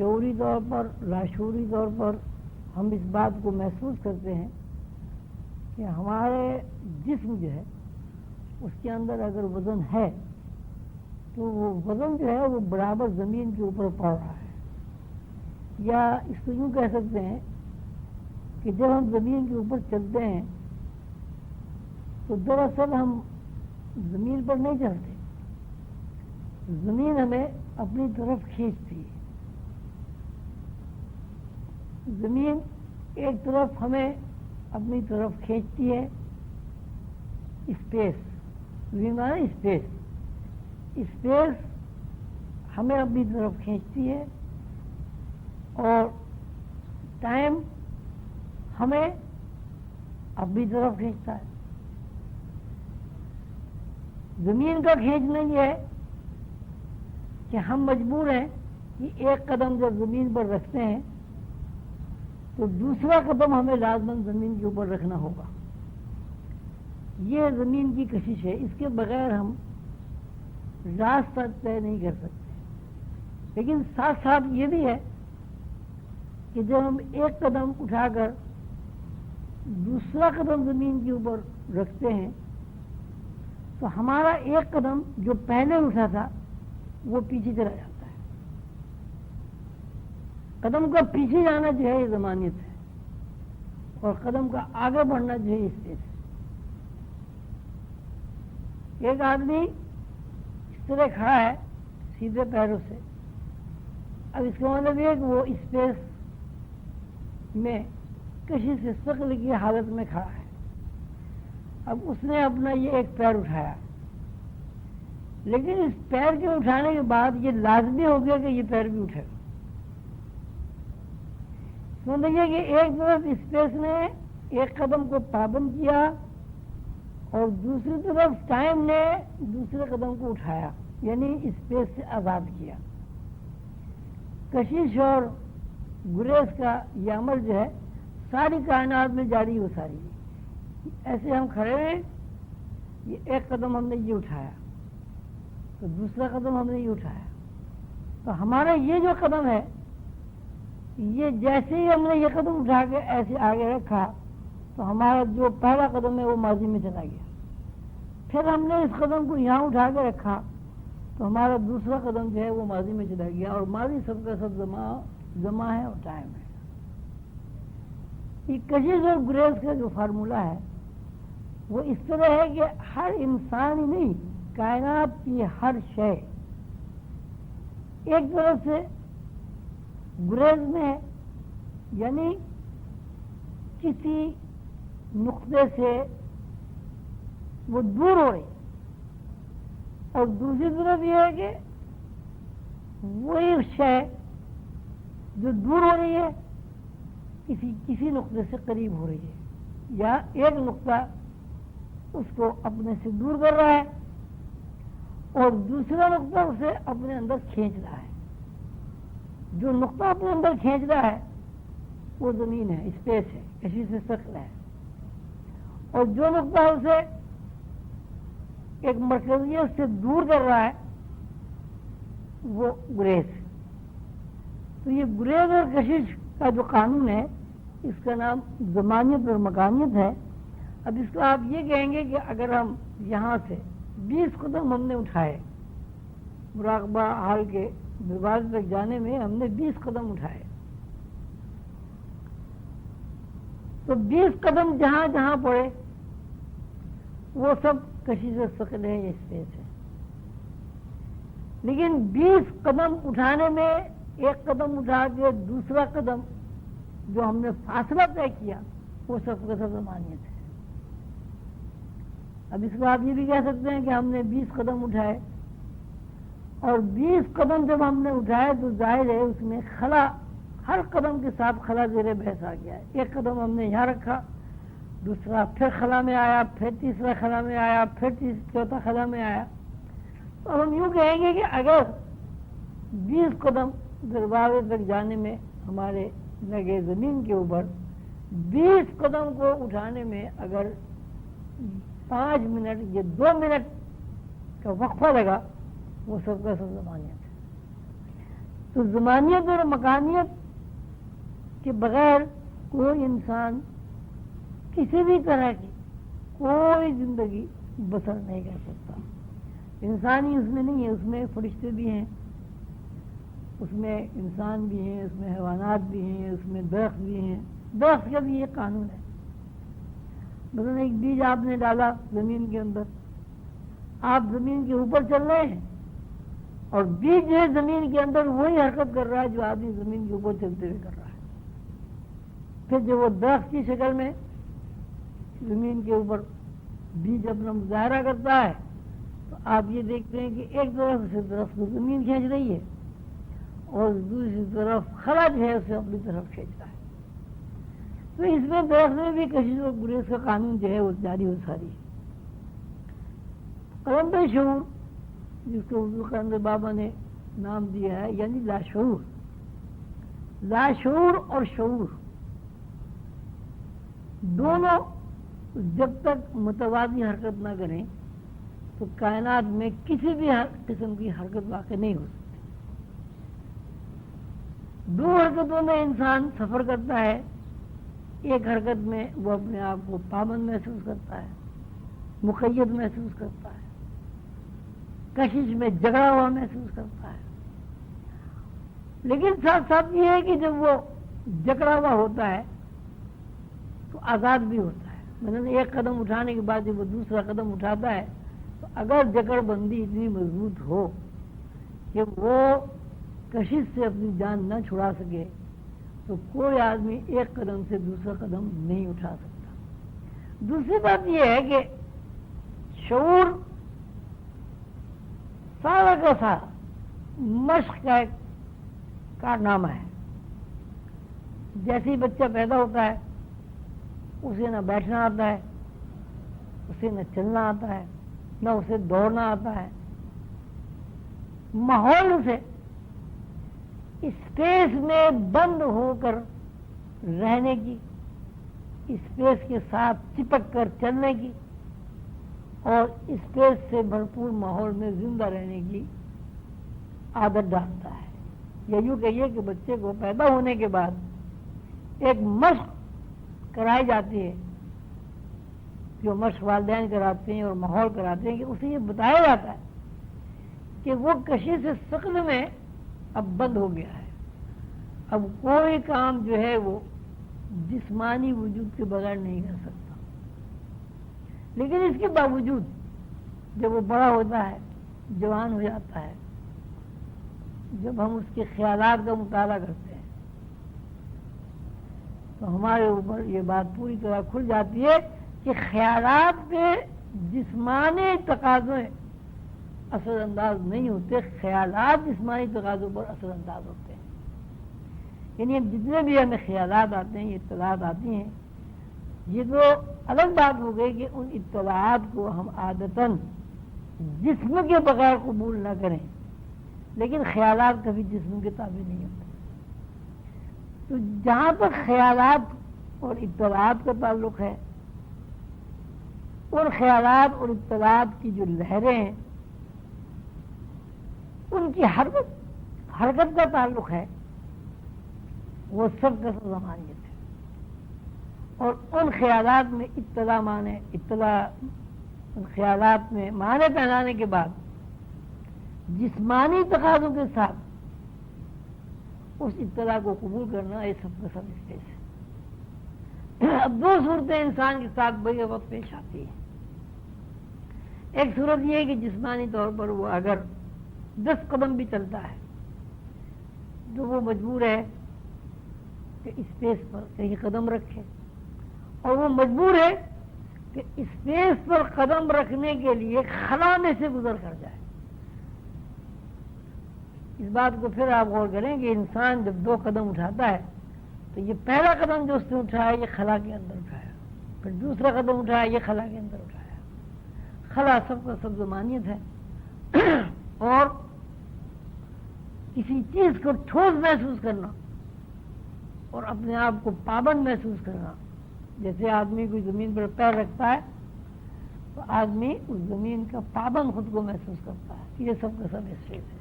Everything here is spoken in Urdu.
شعوری طور پر لاشعوری طور پر ہم اس بات کو محسوس کرتے ہیں کہ ہمارے جسم جو ہے اس کے اندر اگر وزن ہے تو وہ وزن جو ہے وہ برابر زمین کے اوپر پڑ رہا ہے، یا اس کو یوں کہہ سکتے ہیں کہ جب ہم زمین کے اوپر چلتے ہیں تو دراصل ہم زمین پر نہیں چلتے، زمین ہمیں اپنی طرف کھینچتی ہے، زمین ایک طرف ہمیں اپنی طرف کھینچتی ہے، اسپیس، زمین مانا اسپیس، اسپیس ہمیں اپنی طرف کھینچتی ہے اور ٹائم ہمیں اپنی طرف کھینچتا ہے۔ زمین کا کھینچنا یہ ہے کہ ہم مجبور ہیں کہ ایک قدم جب زمین پر رکھتے ہیں تو دوسرا قدم ہمیں لازماً زمین کے اوپر رکھنا ہوگا۔ یہ زمین کی کشش ہے، اس کے بغیر ہم راستہ طے نہیں کر سکتے۔ لیکن ساتھ ساتھ یہ بھی ہے کہ جب ہم ایک قدم اٹھا کر دوسرا قدم زمین کے اوپر رکھتے ہیں تو ہمارا ایک قدم جو پہلے اٹھا تھا وہ پیچھے چلا جاتا ہے۔ قدم کا پیچھے جانا جو ہے یہ ضمانت ہے، اور قدم کا آگے بڑھنا جو ہے اسپیس ہے۔ ایک آدمی اس طرح کھڑا ہے سیدھے پیروں سے، اب اس کا مطلب یہ کہ وہ اسپیس میں کشش ثقل کی حالت میں کھڑا ہے۔ اب اس نے اپنا یہ ایک پیر اٹھایا، لیکن اس پیر کے اٹھانے کے بعد یہ لازمی ہو گیا کہ یہ پیر بھی اٹھے گا۔ سمجھیے کہ ایک طرف اسپیس نے ایک قدم کو پابند کیا اور دوسری طرف ٹائم نے دوسرے قدم کو اٹھایا، یعنی اسپیس سے آزاد کیا۔ کشش اور گریز کا یہ عمل جو ہے ساری کائنات میں جاری ہو ساری ہے۔ ایسے ہم کھڑے ہیں، یہ ایک قدم ہم نے یہ اٹھایا تو دوسرا قدم ہم نے یہ اٹھایا، تو ہمارا یہ جو قدم ہے یہ جیسے ہی ہم نے یہ قدم اٹھا کے ایسے آگے رکھا تو ہمارا جو پہلا قدم ہے وہ ماضی میں چلا گیا۔ پھر ہم نے اس قدم کو یہاں اٹھا کے رکھا تو ہمارا دوسرا قدم جو ہے وہ ماضی میں چلا گیا، اور ماضی سب کا سب زماں ہے اور ٹائم ہے۔ یہ کشش اور گریز کا جو فارمولہ ہے وہ اس طرح ہے کہ ہر انسان ہی نہیں، کائنات کی ہر شے ایک طرف سے گریز میں ہے، یعنی کسی نقطے سے وہ دور ہو رہی، اور دوسری طرف یہ ہے کہ وہی شے جو دور ہو رہی ہے کسی نقطے سے قریب ہو رہی ہے، یا ایک نقطہ اس کو اپنے سے دور کر رہا ہے اور دوسرا نقطہ اسے اپنے اندر کھینچ رہا ہے۔ جو نقطہ اپنے اندر کھینچ رہا ہے وہ زمین ہے، اسپیس ہے، کشش سے ثقل ہے، اور جو نقطہ اسے ایک مرکزیت سے دور کر رہا ہے وہ گریز ہے۔ تو یہ گریز اور کشش کا جو قانون ہے اس کا نام زمانیت اور مکانیت ہے۔ اب اس کو آپ یہ کہیں گے کہ اگر ہم یہاں سے 20 قدم ہم نے اٹھائے، مراقبہ حال کے دروازے تک جانے میں ہم نے 20 قدم اٹھائے، تو 20 قدم جہاں جہاں پڑے وہ سب کشش و ثقل ہے، یہ اسپیس ہے۔ لیکن 20 قدم اٹھانے میں ایک قدم اٹھا کے دوسرا قدم جو ہم نے فاصلہ طے کیا وہ سب کا سب زمانیت ہے۔ اب اس کو آپ یہ بھی کہہ سکتے ہیں کہ ہم نے 20 قدم اٹھائے، اور 20 قدم جب ہم نے اٹھائے تو ظاہر ہے اس میں خلا، ہر قدم کے ساتھ خلا زیر بحث آ گیا ہے۔ ایک قدم ہم نے یہاں رکھا، دوسرا پھر خلا میں آیا، پھر تیسرا خلا میں آیا، پھر چوتھا خلا میں آیا۔ تو ہم یوں کہیں گے کہ اگر 20 قدم دروازے تک جانے میں ہمارے لگے زمین کے اوپر، 20 قدم کو اٹھانے میں اگر 5 منٹ یا 2 منٹ کا وقفہ لگا وہ سب کا سب زمانیت ہے۔ تو زمانیت اور مکانیت کے بغیر کوئی انسان کسی بھی طرح کی کوئی زندگی بسر نہیں کر سکتا. انسانی اس میں نہیں ہے، اس میں فرشتے بھی ہیں، اس میں انسان بھی ہیں، اس میں حیوانات بھی ہیں، اس میں درخت بھی ہیں. درخت کا بھی یہ قانون ہے. مثلا ایک بیج آپ نے ڈالا زمین کے اندر، آپ زمین کے اوپر چل رہے ہیں اور بیج جو ہے زمین کے اندر وہی حرکت کر رہا ہے جو آدمی زمین کے اوپر چلتے ہوئے کر رہا ہے. پھر جو وہ درخت کی شکل میں زمین کے اوپر بیج اپنا مظاہرہ کرتا ہے تو آپ یہ دیکھتے ہیں کہ ایک طرف سے درخت کو زمین کھینچ رہی ہے اور دوسری طرف خلا جو ہے اسے اپنی طرف کھینچتا ہے. تو اس میں درخت میں بھی کشش اور گریز کا قانون جو ہے وہ جاری و ساری ہے. قلم شعور جس کو اردو کے اندر بابا نے نام دیا ہے، یعنی لاشعور. لاشعور اور شعور دونوں جب تک متوازی حرکت نہ کریں تو کائنات میں کسی بھی قسم کی حرکت واقع نہیں ہو سکتی. دو حرکتوں میں انسان سفر کرتا ہے. ایک حرکت میں وہ اپنے آپ کو پابند محسوس کرتا ہے، مقید محسوس کرتا ہے، کشش میں جگڑا ہوا محسوس کرتا ہے. لیکن ساتھ ساتھ یہ ہے کہ جب وہ جکڑا ہوا ہوتا ہے تو آزاد بھی ہوتا ہے. مثلا ایک قدم اٹھانے کے بعد جب وہ دوسرا قدم اٹھاتا ہے تو اگر جکڑ بندی اتنی مضبوط ہو کہ وہ کشش سے اپنی جان نہ چھڑا سکے تو کوئی آدمی ایک قدم سے دوسرا قدم نہیں اٹھا سکتا. دوسری بات یہ ہے کہ شعور سارا کا سارا مشق کا ایک کارنامہ ہے. جیسے ہی بچہ پیدا ہوتا ہے اسے نہ بیٹھنا آتا ہے، اسے نہ چلنا آتا ہے، نہ اسے دوڑنا آتا ہے. ماحول سے اسپیس میں بند ہو کر رہنے کی، اسپیس کے ساتھ چپک کر چلنے کی اور اسپیس سے بھرپور ماحول میں زندہ رہنے کی عادت ڈالتا ہے. یا یوں کہیے کہ بچے کو پیدا ہونے کے بعد ایک مشق کرائی جاتی ہے، جو مشق والدین کراتے ہیں اور ماحول کراتے ہیں، کہ اسے یہ بتایا جاتا ہے کہ وہ کشش سے ثقل میں اب بند ہو گیا ہے. اب کوئی کام جو ہے وہ جسمانی وجود کے بغیر نہیں کر سکتا. لیکن اس کے باوجود جب وہ بڑا ہوتا ہے، جوان ہو جاتا ہے، جب ہم اس کے خیالات کا مطالعہ کرتے ہیں تو ہمارے اوپر یہ بات پوری طرح کھل جاتی ہے کہ خیالات پہ جسمانی تقاضے اثر انداز نہیں ہوتے، خیالات جسمانی تقاضوں پر اثر انداز ہوتے ہیں. یعنی جتنے بھی ہمیں خیالات آتے ہیں، یہ اطلاعات آتی ہیں، یہ تو الگ بات ہو گئی کہ ان اطلاعات کو ہم عادتاً جسم کے بغیر قبول نہ کریں، لیکن خیالات کبھی جسم کے تابع نہیں ہوتے. تو جہاں تک خیالات اور اطلاعات کا تعلق ہے، ان خیالات اور اطلاعات کی جو لہریں ہیں ان کی حرکت کا تعلق ہے، وہ سب کا زمانیت ہے. اور ان خیالات میں ان خیالات میں معنی پہنانے کے بعد جسمانی تقاضوں کے ساتھ اس اطلاع کو قبول کرنا، یہ سب کا سب اسپیس ہے. اب دو صورتیں انسان کے ساتھ بڑے وقت پیش آتی ہیں. ایک صورت یہ ہے کہ جسمانی طور پر وہ اگر 10 قدم بھی چلتا ہے تو وہ مجبور ہے کہ اسپیس پر کہیں قدم رکھے، اور وہ مجبور ہے کہ اسپیس پر قدم رکھنے کے لیے خلا میں سے گزر کر جائے. اس بات کو پھر آپ غور کریں کہ انسان جب 2 قدم اٹھاتا ہے تو یہ پہلا قدم جو اس نے اٹھایا یہ خلا کے اندر اٹھایا، پھر دوسرا قدم اٹھایا یہ خلا کے اندر اٹھایا. خلا سب کا سب زمانیت ہے. اور کسی چیز کو ٹھوس محسوس کرنا اور اپنے آپ کو پابند محسوس کرنا، جیسے آدمی کوئی زمین پر پیر رکھتا ہے تو آدمی اس زمین کا پابند خود کو محسوس کرتا ہے. یہ سب کا سب اسپیس ہے.